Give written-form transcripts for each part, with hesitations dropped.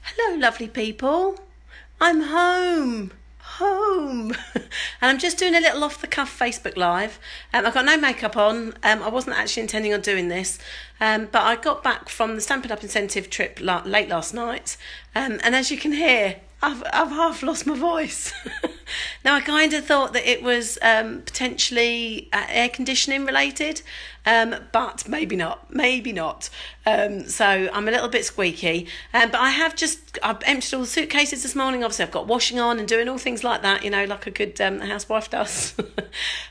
Hello, lovely people. I'm home. Home. And I'm just doing a little off the cuff Facebook Live. I've got no makeup on. I wasn't actually intending on doing this. But I got back from the Stampin' Up incentive trip late last night. And as you can hear, I've half lost my voice. Now, I kind of thought that it was potentially air conditioning related, but maybe not. Maybe not. So I'm a little bit squeaky. But I've emptied all the suitcases this morning. Obviously, I've got washing on and doing all things like that, like a good housewife does.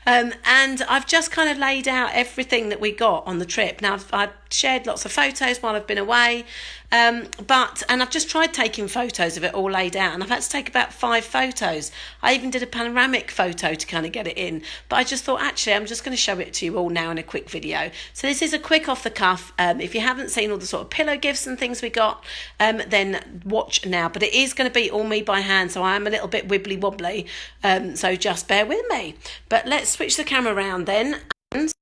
And I've just kind of laid out everything that we got on the trip. Now, I've shared lots of photos while I've been away. And I've just tried taking photos of it all laid out, and I've had to take about 5 photos. I even did a panoramic photo to kind of get it in, but I just thought, actually, I'm just going to show it to you all now in a quick video. So this is a quick off the cuff. If you haven't seen all the sort of pillow gifts and things we got, then watch now, but it is going to be all me by hand, so I am a little bit wibbly wobbly, so just bear with me. But let's switch the camera around then. And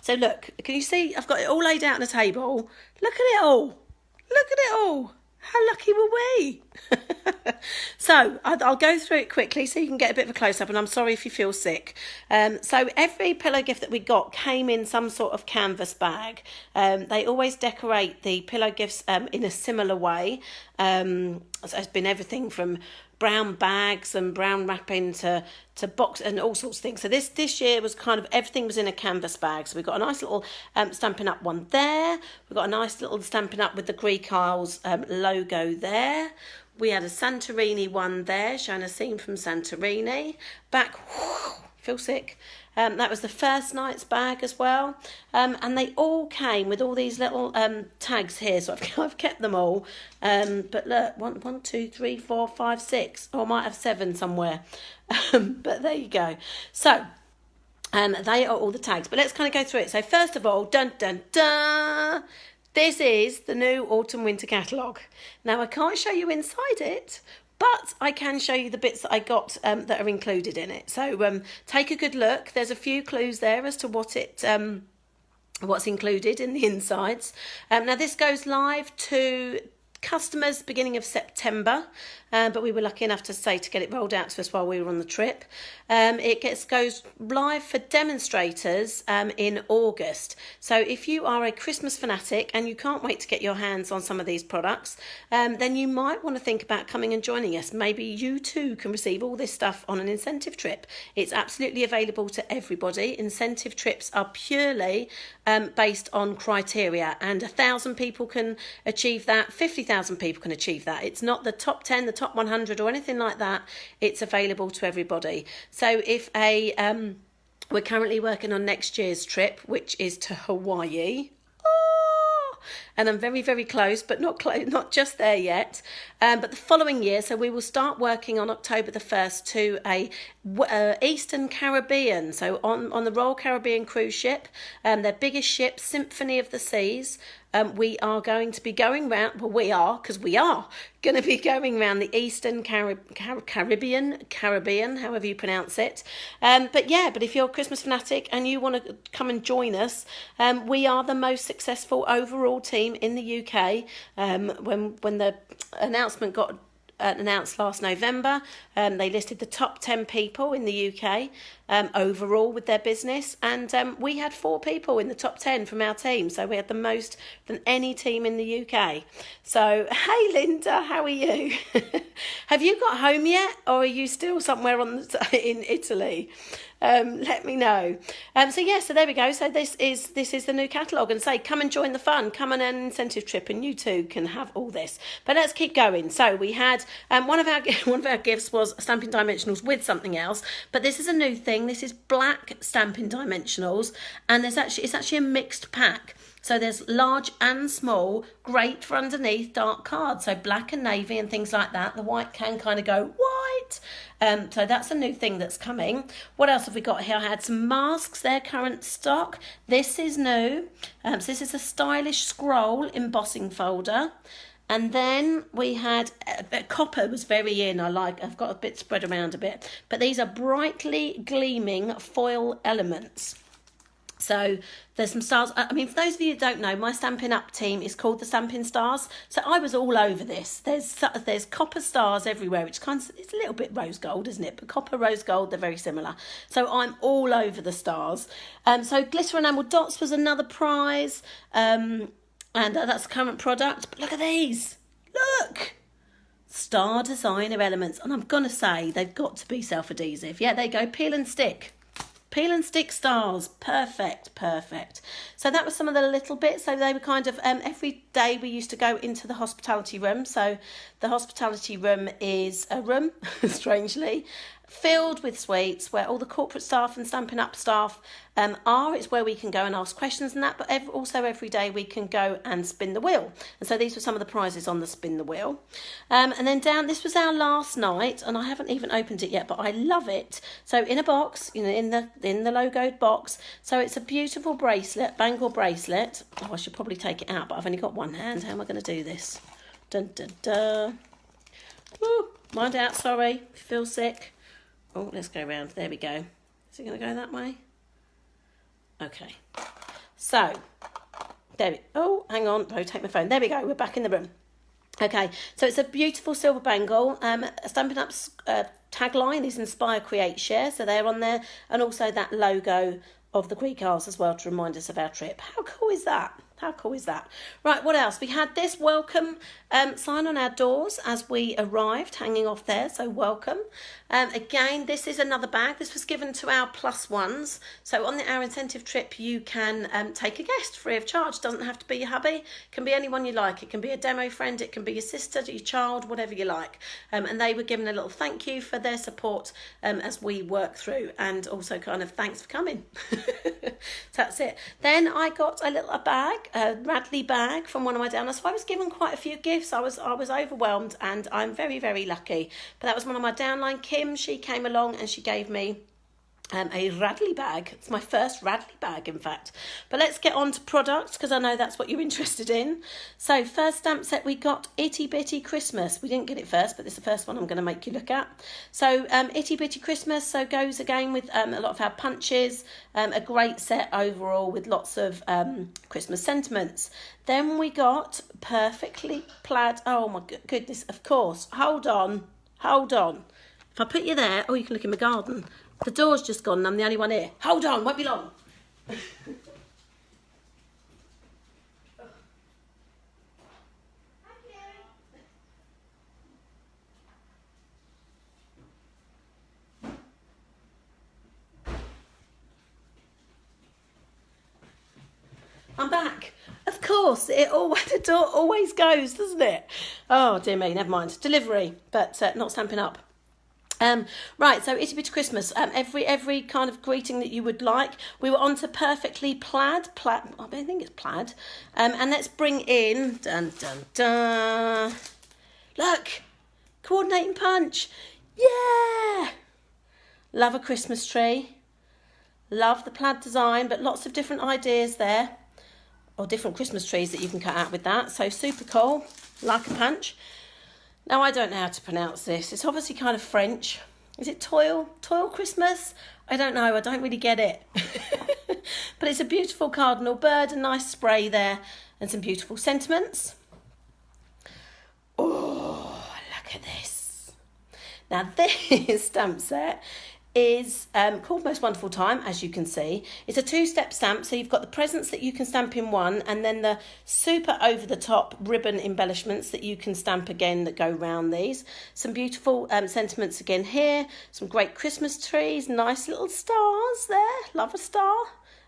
so look, can you see I've got it all laid out on the table? Look at it all. Look at it all. How lucky were we? So I'll go through it quickly so you can get a bit of a close-up, and I'm sorry if you feel sick. So every pillow gift that we got came in some sort of canvas bag. They always decorate the pillow gifts in a similar way. So it's been everything from brown bags and brown wrapping to box and all sorts of things. So this year was kind of everything was in a canvas bag. So we've got a nice little Stampin' Up one there. We've got a nice little Stampin' Up with the Greek Isles logo there. We had a Santorini one there, showing a scene from Santorini. Back, feel sick. That was the first night's bag as well. And they all came with all these little tags here. So I've kept them all. But look, 1, 2, 3, 4, 5, 6. Or I might have 7 somewhere. But there you go. So they are all the tags. But let's kind of go through it. So first of all, dun, dun, dun. This is the new autumn-winter catalogue. Now, I can't show you inside it, but I can show you the bits that I got that are included in it. So take a good look. There's a few clues there as to what's included in the insides. Now, this goes live to customers beginning of September, but we were lucky enough to get it rolled out to us while we were on the trip. It goes live for demonstrators in August. So if you are a Christmas fanatic and you can't wait to get your hands on some of these products, then you might want to think about coming and joining us. Maybe you too can receive all this stuff on an incentive trip. It's absolutely available to everybody. Incentive trips are purely based on criteria, and 1,000 people can achieve that, 50,000 people can achieve that. It's not the top 10, the top 100 or anything like that. It's available to everybody. So if we're currently working on next year's trip, which is to Hawaii. And I'm very, very close, but not just there yet. But the following year, so we will start working on October the 1st to a Eastern Caribbean. So on the Royal Caribbean cruise ship, their biggest ship, Symphony of the Seas. We are going to be going round, well, we are going to be going around the Eastern Caribbean, however you pronounce it. But if you're a Christmas fanatic and you want to come and join us, we are the most successful overall team in the UK. When the announcement got announced last November, they listed the top 10 people in the UK overall with their business, and we had 4 people in the top 10 from our team, so we had the most than any team in the UK. So hey Linda, how are you? Have you got home yet, or are you still somewhere in Italy? Let me know. So there we go. So this is the new catalogue, and come and join the fun. Come on an incentive trip, and you too can have all this. But let's keep going. So we had one of our gifts was Stampin' Dimensionals with something else, but this is a new thing. This is black Stampin' Dimensionals, and it's actually a mixed pack. So there's large and small, great for underneath dark cards. So black and navy and things like that. The white can kind of go white. So that's a new thing that's coming. What else have we got here? I had some masks, their current stock. This is new. So this is a stylish scroll embossing folder. And then we had copper was very in. I've got a bit spread around a bit. But these are brightly gleaming foil elements. So there's some stars. I mean, for those of you who don't know, my Stampin' Up team is called the Stampin' Stars. So I was all over this. There's copper stars everywhere, which it's a little bit rose gold, isn't it? But copper, rose gold, they're very similar. So I'm all over the stars. So glitter enamel dots was another prize, and that's the current product. But look at these. Look. Star designer elements, and I'm gonna say they've got to be self-adhesive. Yeah, they go. Peel and stick. Peel and stick stars, perfect. So that was some of the little bits. So they were kind of, every day we used to go into the hospitality room. So the hospitality room is a room, strangely, filled with suites where all the corporate staff and Stampin' Up staff are. It's where we can go and ask questions and that, but also every day we can go and spin the wheel. And so these were some of the prizes on the spin the wheel. And then down, this was our last night, and I haven't even opened it yet, but I love it. So in a box, you know, in the logoed box. So it's a beautiful bracelet, bangle bracelet. Oh, I should probably take it out, but I've only got one hand. How am I going to do this? Dun dun dun. Woo, mind out, sorry, if you feel sick. Oh, let's go around. There we go. Is it going to go that way? Okay. So, oh, hang on. Rotate my phone. There we go. We're back in the room. Okay. So it's a beautiful silver bangle. Stampin' Up's tagline is Inspire, Create, Share. So they're on there. And also that logo of the Greek Isles as well to remind us of our trip. How cool is that? How cool is that? Right, what else? We had this welcome sign on our doors as we arrived, hanging off there, so welcome. Again, this is another bag. This was given to our plus ones. So on our incentive trip, you can take a guest free of charge. Doesn't have to be your hubby. It can be anyone you like. It can be a demo friend. It can be your sister, your child, whatever you like. And they were given a little thank you for their support as we work through, and also kind of thanks for coming. So that's it. Then I got a bag, a Radley bag from one of my downers. So I was given quite a few gifts. I was overwhelmed, and I'm very, very lucky. But that was one of my downline, Kim. She came along and she gave me a Radley bag. It's my first Radley bag, in fact. But let's get on to products, because I know that's what you're interested in. So first stamp set, we got Itty Bitty Christmas. We didn't get it first, but this is the first one I'm going to make you look at. So Itty Bitty Christmas, so goes again with a lot of our punches. A great set overall with lots of Christmas sentiments. Then we got perfectly plaid. Oh my goodness, of course. Hold on. If I put you there, oh, you can look in my garden. The door's just gone and I'm the only one here. Hold on, won't be long. I'm back. Of course, the door always goes, doesn't it? Oh, dear me, never mind. Delivery, but not Stampin' Up. Right, so Itty Bitty Christmas. Every kind of greeting that you would like. We were on to perfectly plaid. I think it's plaid. And let's bring in, dun dun dun. Look, coordinating punch. Yeah. Love a Christmas tree. Love the plaid design, but lots of different ideas there, or different Christmas trees that you can cut out with that. So super cool. Like a punch. Now, I don't know how to pronounce this. It's obviously kind of French. Is it toil Christmas? I don't know. I don't really get it. But it's a beautiful cardinal bird, a nice spray there, and some beautiful sentiments. Oh, look at this. Now, this stamp set is called Most Wonderful Time, as you can see. It's a two-step stamp, so you've got the presents that you can stamp in one, and then the super over-the-top ribbon embellishments that you can stamp again that go round these. Some beautiful sentiments again here, some great Christmas trees, nice little stars there, love a star,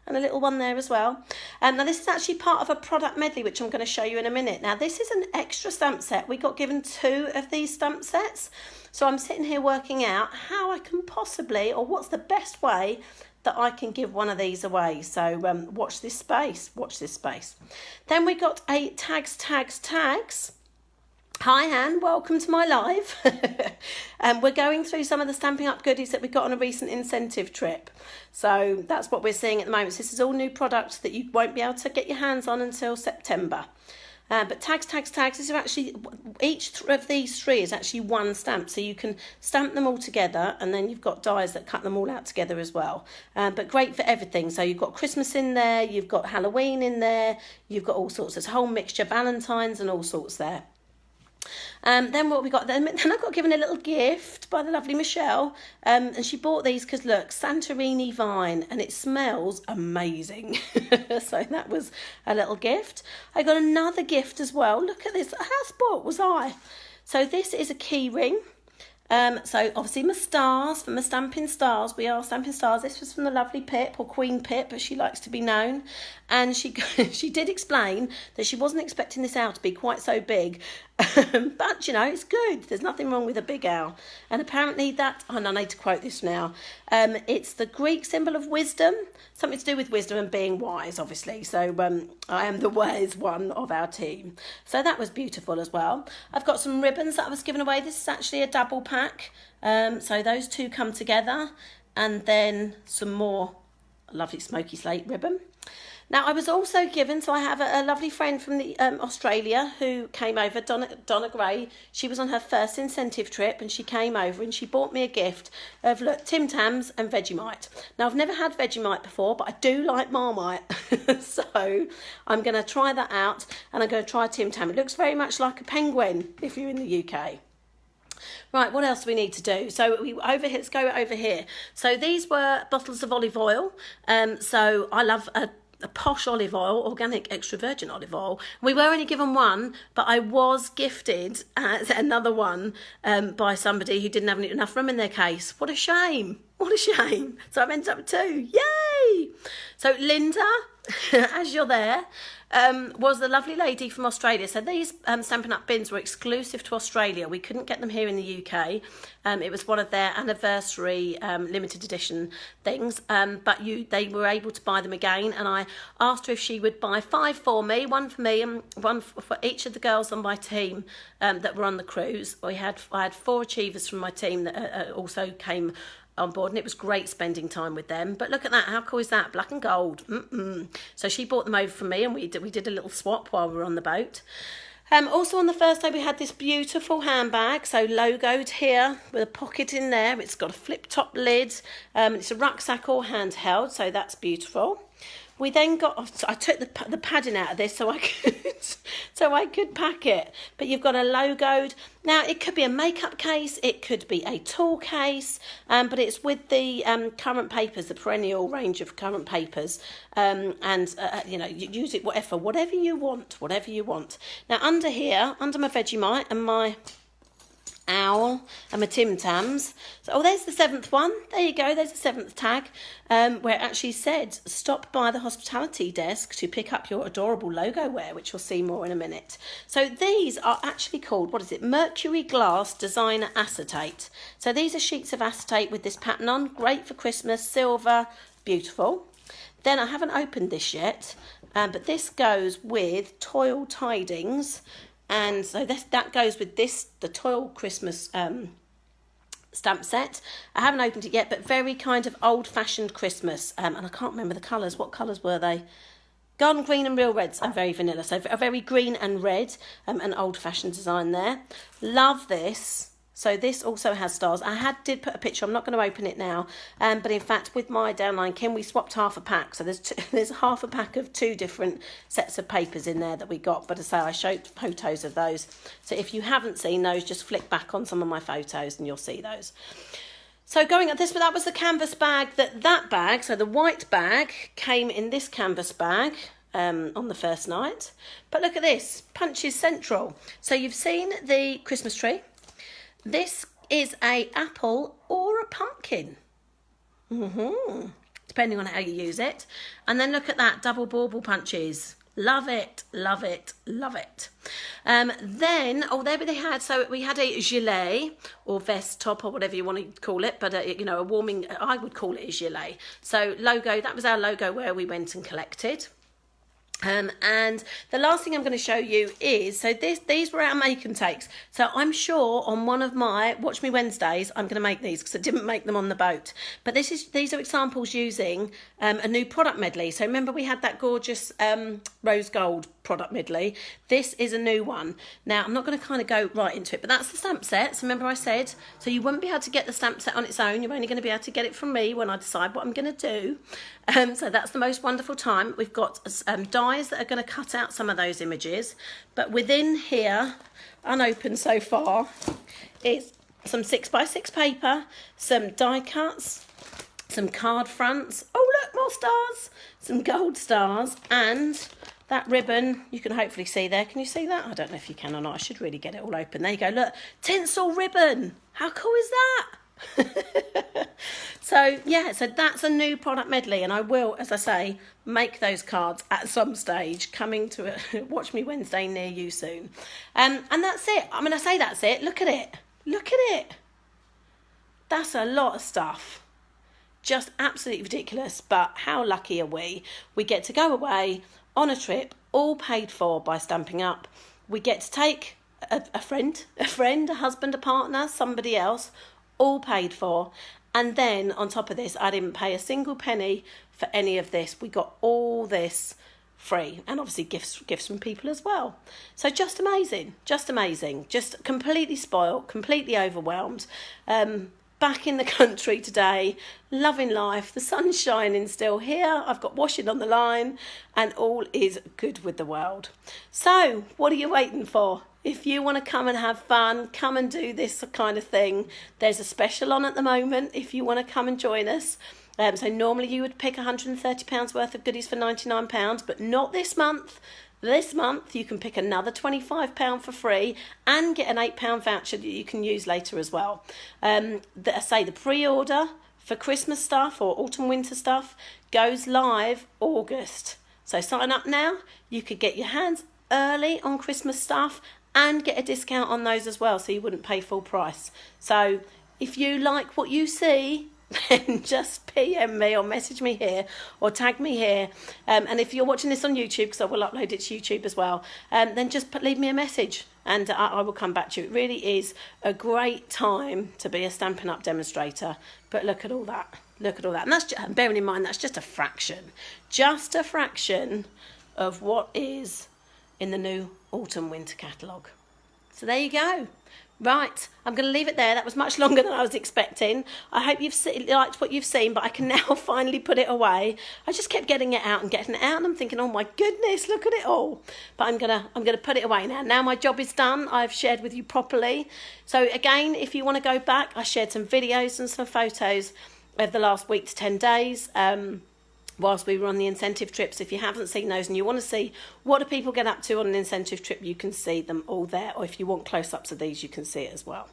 and a little one there as well. Now this is actually part of a product medley, which I'm going to show you in a minute. Now this is an extra stamp set. We got given 2 of these stamp sets. So I'm sitting here working out how I can possibly, or what's the best way that I can give one of these away. So watch this space. Then we got a tags. Hi Anne, welcome to my live. We're going through some of the Stampin' Up goodies that we got on a recent incentive trip. So that's what we're seeing at the moment. So this is all new product that you won't be able to get your hands on until September. But tags, tags, tags, these are actually, each of these 3 is actually one stamp. So you can stamp them all together, and then you've got dies that cut them all out together as well. But great for everything. So you've got Christmas in there, you've got Halloween in there, you've got all sorts. It's a whole mixture, Valentine's and all sorts there. Then what we got, then I got given a little gift by the lovely Michelle, and she bought these because look, Santorini vine, and it smells amazing. So that was a little gift. I got another gift as well. Look at this, how spoilt was I? So this is a key ring. So obviously my stars, from my Stampin' Stars, we are Stampin' Stars. This was from the lovely Pip, or Queen Pip as she likes to be known, and she she did explain that she wasn't expecting this owl to be quite so big, but you know, it's good, there's nothing wrong with a big owl. And apparently that, and I need to quote this now, it's the Greek symbol of wisdom, something to do with wisdom and being wise, obviously. So I am the wise one of our team. So that was beautiful as well. I've got some ribbons that I was given away. This is actually a double pack. So those 2 come together, and then some more lovely smoky slate ribbon. Now, I was also given, so I have a lovely friend from the Australia who came over, Donna Gray. She was on her first incentive trip, and she came over and she bought me a gift of, look, Tim Tams and Vegemite. Now, I've never had Vegemite before, but I do like Marmite. So I'm going to try that out, and I'm going to try Tim Tam. It looks very much like a penguin if you're in the UK. Right, what else do we need to do? So let's go over here. So these were bottles of olive oil. So I love a posh olive oil, organic extra virgin olive oil. We were only given 1, but I was gifted another one by somebody who didn't have enough room in their case. What a shame. What a shame. So I've ended up with 2. Yay! So Linda, as you're there, was the lovely lady from Australia. So these Stampin' Up bins were exclusive to Australia. We couldn't get them here in the UK. It was one of their anniversary limited edition things, but they were able to buy them again, and I asked her if she would buy 5 for me, 1 for me and 1 for each of the girls on my team that were on the cruise. I had 4 achievers from my team that also came on board, and it was great spending time with them. But look at that, how cool is that? Black and gold. So she brought them over for me, and we did a little swap while we were on the boat. Also on the first day we had this beautiful handbag, so logoed here with a pocket in there. It's got a flip top lid. It's a rucksack or handheld, so that's beautiful. We then got, I took the padding out of this so I could pack it. But you've got a logoed. Now it could be a makeup case, it could be a tool case, but it's with the current papers, the perennial range of current papers, you know, you use it whatever you want. Now under here, under my Vegemite and my owl and my Tim Tams. So, there's the 7th one. There you go. There's the 7th tag, where it actually said, stop by the hospitality desk to pick up your adorable logo wear, which you'll see more in a minute. So these are actually called, what is it? Mercury Glass Designer Acetate. So these are sheets of acetate with this pattern on. Great for Christmas, silver, beautiful. Then I haven't opened this yet, but this goes with Toil Tidings. And so that goes with the Toil Christmas stamp set. I haven't opened it yet, but very kind of old-fashioned Christmas. And I can't remember the colours. What colours were they? Garden green and real reds and very vanilla. So a very green and red, an old-fashioned design there. Love this. So this also has stars. I did put a picture. I'm not going to open it now. But in fact, with my downline Kim, we swapped half a pack. So there's half a pack of 2 different sets of papers in there that we got. But as I say, I showed photos of those. So if you haven't seen those, just flick back on some of my photos and you'll see those. So going at this, but that was the canvas bag. That bag, so the white bag, came in this canvas bag on the first night. But look at this, Punches Central. So you've seen the Christmas tree. This is a apple or a pumpkin, depending on how you use it. And then look at that, double bauble punches. Love it, love it, love it. Then, there they had, so we had a gilet or vest top or whatever you want to call it, but you know, a warming, I would call it a gilet. So logo, that was our logo where we went and collected. And the last thing I'm going to show you is, so these were our make and takes. So I'm sure on one of my Watch Me Wednesdays, I'm going to make these because I didn't make them on the boat. But these are examples using a new product medley. So remember we had that gorgeous rose gold product medley. This is a new one. Now, I'm not going to kind of go right into it, but that's the stamp set. So remember I said, so you won't be able to get the stamp set on its own. You're only going to be able to get it from me when I decide what I'm going to do. So that's the most wonderful time. We've got dies that are going to cut out some of those images. But within here, unopened so far, is some 6x6 paper, some die cuts, some card fronts. Oh, look, more stars. Some gold stars, and that ribbon, you can hopefully see there. Can you see that? I don't know if you can or not. I should really get it all open. There you go. Look, tinsel ribbon. How cool is that? So, yeah, so that's a new product medley, and I will, as I say, make those cards at some stage, coming to a Watch Me Wednesday near you soon. And that's it. I'm going to say that's it. Look at it. Look at it. That's a lot of stuff. Just absolutely ridiculous, but how lucky are we? We get to go away on a trip, all paid for by Stampin' Up. We get to take a friend, a husband, a partner, somebody else, all paid for. And then on top of this, I didn't pay a single penny for any of this. We got all this free, and obviously gifts from people as well. So just amazing, just completely spoilt, completely overwhelmed. Back in the country today, loving life, the sun's shining still here, I've got washing on the line, and all is good with the world. So what are you waiting for? If you want to come and have fun, come and do this kind of thing, there's a special on at the moment if you want to come and join us. So normally you would pick £130 worth of goodies for £99, but not this month. This month you can pick another £25 for free and get an £8 voucher that you can use later as well. The pre-order for Christmas stuff or autumn winter stuff goes live August. So sign up now. You could get your hands early on Christmas stuff and get a discount on those as well, so you wouldn't pay full price. So if you like what you see, then just PM me or message me here or tag me here. And if you're watching this on YouTube, because I will upload it to YouTube as well, then just leave me a message and I will come back to you. It really is a great time to be a Stampin' Up demonstrator. But look at all that. Look at all that. And that's bearing in mind, that's just a fraction of what is in the new autumn winter catalogue. So there you go. Right, I'm going to leave it there. That was much longer than I was expecting. I hope you've liked what you've seen, but I can now finally put it away. I just kept getting it out, and I'm thinking, oh my goodness, look at it all. But I'm gonna put it away now. Now my job is done. I've shared with you properly. So again, if you want to go back, I shared some videos and some photos of the last week to 10 days. Whilst we were on the incentive trips. If you haven't seen those and you want to see what do people get up to on an incentive trip, you can see them all there. Or if you want close-ups of these, you can see it as well.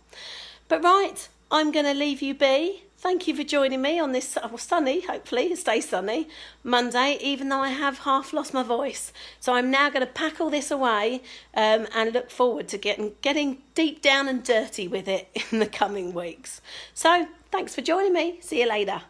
But right, I'm going to leave you be. Thank you for joining me on this sunny, hopefully, stay sunny, Monday, even though I have half lost my voice. So I'm now going to pack all this away and look forward to getting deep down and dirty with it in the coming weeks. So thanks for joining me. See you later.